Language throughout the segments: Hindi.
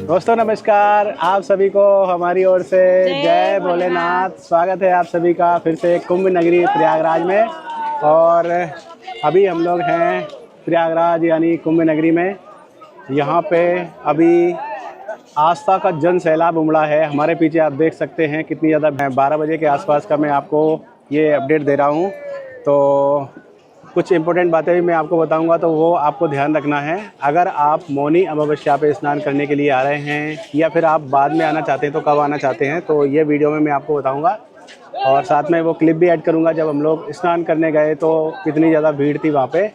दोस्तों नमस्कार, आप सभी को हमारी ओर से जय भोलेनाथ। स्वागत है आप सभी का फिर से कुंभ नगरी प्रयागराज में। और अभी हम लोग हैं प्रयागराज यानी कुंभ नगरी में। यहाँ पे अभी आस्था का जन सैलाब उमड़ा है। हमारे पीछे आप देख सकते हैं कितनी ज़्यादा। 12 बजे के आसपास का मैं आपको ये अपडेट दे रहा हूँ। तो कुछ इम्पोर्टेंट बातें भी मैं आपको बताऊंगा, तो वो आपको ध्यान रखना है। अगर आप मौनी अमावस्या पे स्नान करने के लिए आ रहे हैं या फिर आप बाद में आना चाहते हैं तो कब आना चाहते हैं, तो ये वीडियो में मैं आपको बताऊंगा। और साथ में वो क्लिप भी ऐड करूंगा जब हम लोग स्नान करने गए तो कितनी ज़्यादा भीड़ थी वहाँ पे।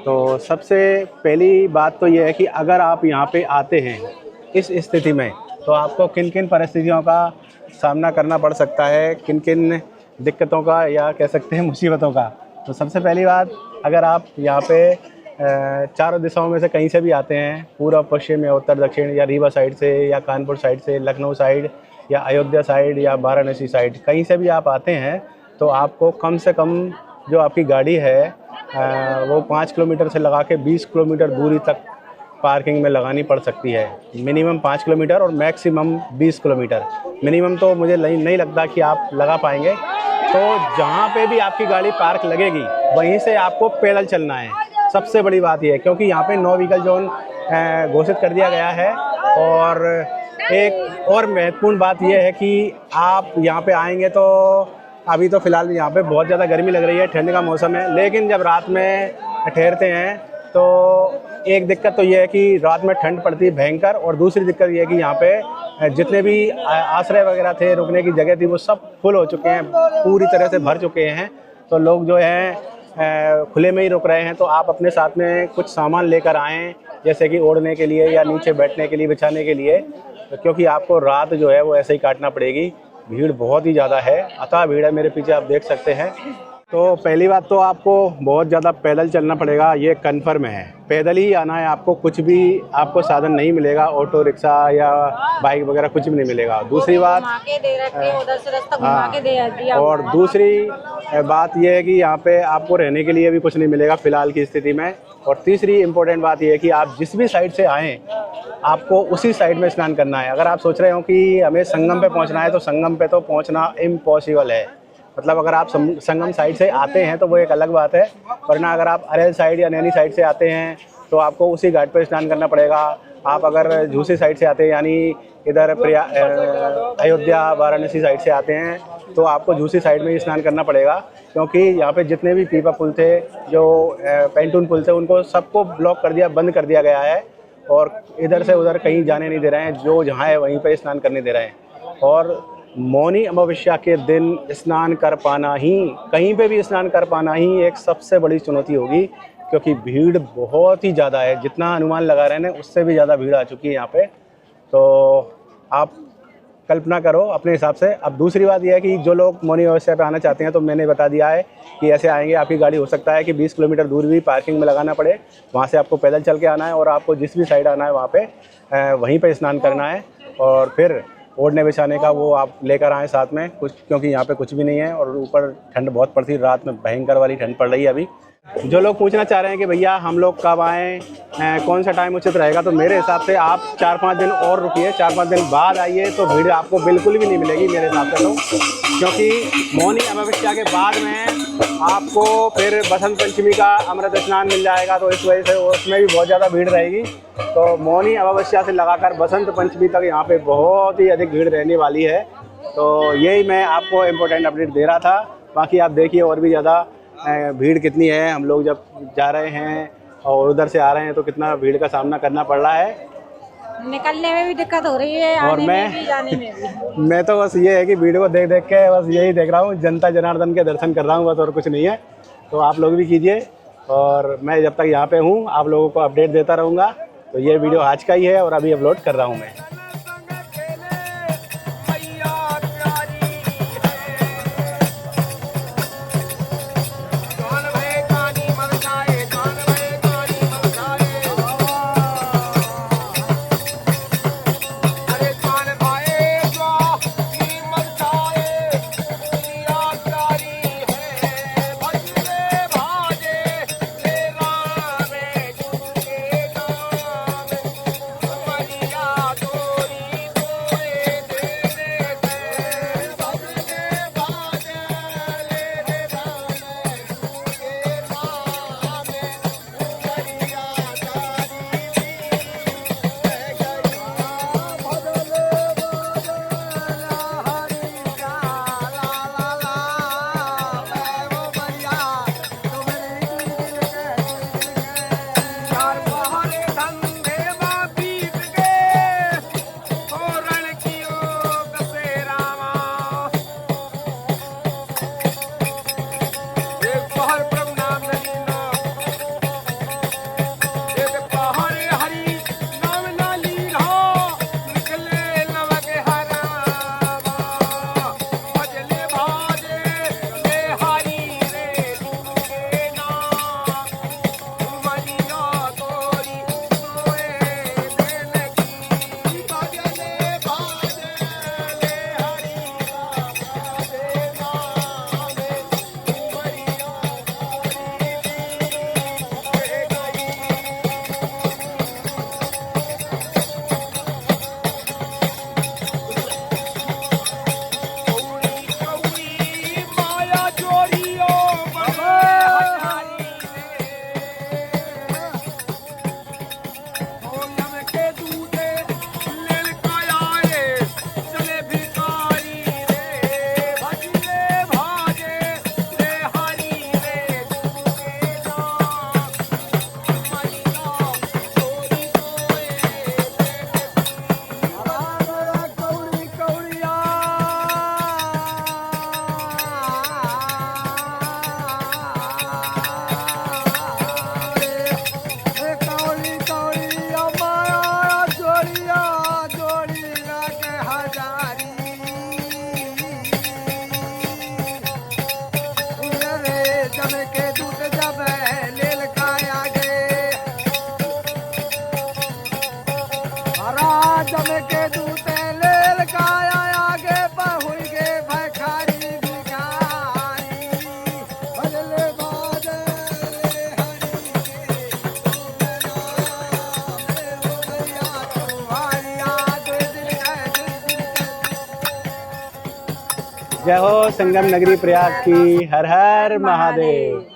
तो सबसे पहली बात तो ये है कि अगर आप यहाँ पर आते हैं इस स्थिति में, तो आपको किन किन परिस्थितियों का सामना करना पड़ सकता है, किन किन दिक्कतों का या कह सकते हैं मुसीबतों का। तो सबसे पहली बात, अगर आप यहाँ पे चारों दिशाओं में से कहीं से भी आते हैं, पूर्व पश्चिम या उत्तर दक्षिण या रीवा साइड से या कानपुर साइड से, लखनऊ साइड या अयोध्या साइड या वाराणसी साइड, कहीं से भी आप आते हैं, तो आपको कम से कम जो आपकी गाड़ी है वो 5 किलोमीटर से लगा के 20 किलोमीटर दूरी तक पार्किंग में लगानी पड़ सकती है। मिनिमम 5 किलोमीटर और मैक्सिमम 20 किलोमीटर। मिनिमम तो मुझे नहीं लगता कि आप लगा पाएंगे। तो जहाँ पे भी आपकी गाड़ी पार्क लगेगी वहीं से आपको पैदल चलना है। सबसे बड़ी बात यह है क्योंकि यहाँ पे नो व्हीकल जोन घोषित कर दिया गया है। और एक और महत्वपूर्ण बात यह है कि आप यहाँ पे आएंगे तो अभी तो फ़िलहाल यहाँ पे बहुत ज़्यादा गर्मी लग रही है, ठंड का मौसम है, लेकिन जब रात में ठहरते हैं तो एक दिक्कत तो ये है कि रात में ठंड पड़ती है भयंकर। और दूसरी दिक्कत ये है कि यहाँ पे जितने भी आश्रय वगैरह थे, रुकने की जगह थी, वो सब फुल हो चुके हैं, पूरी तरह से भर चुके हैं। तो लोग जो हैं खुले में ही रुक रहे हैं। तो आप अपने साथ में कुछ सामान लेकर आएँ, जैसे कि ओढ़ने के लिए या नीचे बैठने के लिए, बिछाने के लिए, क्योंकि आपको रात जो है वो ऐसे ही काटना पड़ेगी। भीड़ बहुत ही ज़्यादा है, अथाह भीड़ है, मेरे पीछे आप देख सकते हैं। तो पहली बात तो आपको बहुत ज़्यादा पैदल चलना पड़ेगा, ये कन्फर्म है। पैदल ही आना है आपको, कुछ भी आपको साधन नहीं मिलेगा, ऑटो रिक्शा या बाइक वगैरह कुछ भी नहीं मिलेगा। दूसरी बात और दूसरी बात ये है कि यहाँ पे आपको रहने के लिए भी कुछ नहीं मिलेगा फ़िलहाल की स्थिति में। और तीसरी इम्पोर्टेंट बात ये है कि आप जिस भी साइड से आएँ आपको उसी साइड में स्नान करना है। अगर आप सोच रहे हो कि हमें संगम पे पहुँचना है, तो संगम पे तो पहुँचना इम्पॉसिबल है। मतलब अगर आप संगम साइड से आते हैं तो वो एक अलग बात है, वरना अगर आप अरेल साइड या नैनी साइड से आते हैं तो आपको उसी घाट पर स्नान करना पड़ेगा। आप अगर झूसी साइड से आते हैं यानी इधर अयोध्या वाराणसी साइड से आते हैं तो आपको झूसी साइड में ही स्नान करना पड़ेगा, क्योंकि यहाँ पे जितने भी पीपा पुल थे, जो पेंटून पुल थे, उनको सबको ब्लॉक कर दिया, बंद कर दिया गया है। और इधर से उधर कहीं जाने नहीं दे रहे हैं, जो जहाँ है वहीं पर स्नान करने दे रहे हैं। और मौनी अमावस्या के दिन स्नान कर पाना ही, कहीं पे भी स्नान कर पाना ही एक सबसे बड़ी चुनौती होगी, क्योंकि भीड़ बहुत ही ज़्यादा है। जितना अनुमान लगा रहे हैं उससे भी ज़्यादा भीड़ आ चुकी है यहाँ पे। तो आप कल्पना करो अपने हिसाब से। अब दूसरी बात यह है कि जो लोग मौनी अमावस्या पे आना चाहते हैं, तो मैंने बता दिया है कि ऐसे आएंगे, आपकी गाड़ी हो सकता है कि 20 किलोमीटर दूर भी पार्किंग में लगाना पड़े, वहाँ से आपको पैदल चल के आना है और आपको जिस भी साइड आना है वहाँ पर वहीं पर स्नान करना है। और फिर ओढ़ने बिछाने का वो आप लेकर आएँ साथ में कुछ, क्योंकि यहाँ पे कुछ भी नहीं है और ऊपर ठंड बहुत पड़ती है, रात में भयंकर वाली ठंड पड़ रही है अभी। जो लोग पूछना चाह रहे हैं कि भैया हम लोग कब आएँ, कौन सा टाइम उचित रहेगा, तो मेरे हिसाब से आप 4-5 दिन और रुकिए, 4-5 दिन बाद आइए तो भीड़ आपको बिल्कुल भी नहीं मिलेगी मेरे हिसाब से। तो क्योंकि मौनी अमावस्या के बाद में आपको फिर बसंत पंचमी का अमृत स्नान मिल जाएगा, तो इस वजह से उसमें भी बहुत ज़्यादा भीड़ रहेगी। तो मौनी अमावस्या से लगाकर बसंत पंचमी तक यहाँ पे बहुत ही अधिक भीड़ रहने वाली है। तो यही मैं आपको इम्पोर्टेंट अपडेट दे रहा था। बाकी आप देखिए और भी ज़्यादा भीड़ कितनी है। हम लोग जब जा रहे हैं और उधर से आ रहे हैं तो कितना भीड़ का सामना करना पड़ रहा है, निकलने में भी दिक्कत हो रही है, और आने में भी, जाने में भी। मैं तो बस ये है कि वीडियो को देख देख के बस यही देख रहा हूँ, जनता जनार्दन के दर्शन कर रहा हूँ बस, और कुछ नहीं है। तो आप लोग भी कीजिए और मैं जब तक यहाँ पे हूँ आप लोगों को अपडेट देता रहूँगा। तो ये वीडियो आज का ही है और अभी अपलोड कर रहा हूँ मैं। जय हो संगम नगरी प्रयाग की। हर हर महादेव।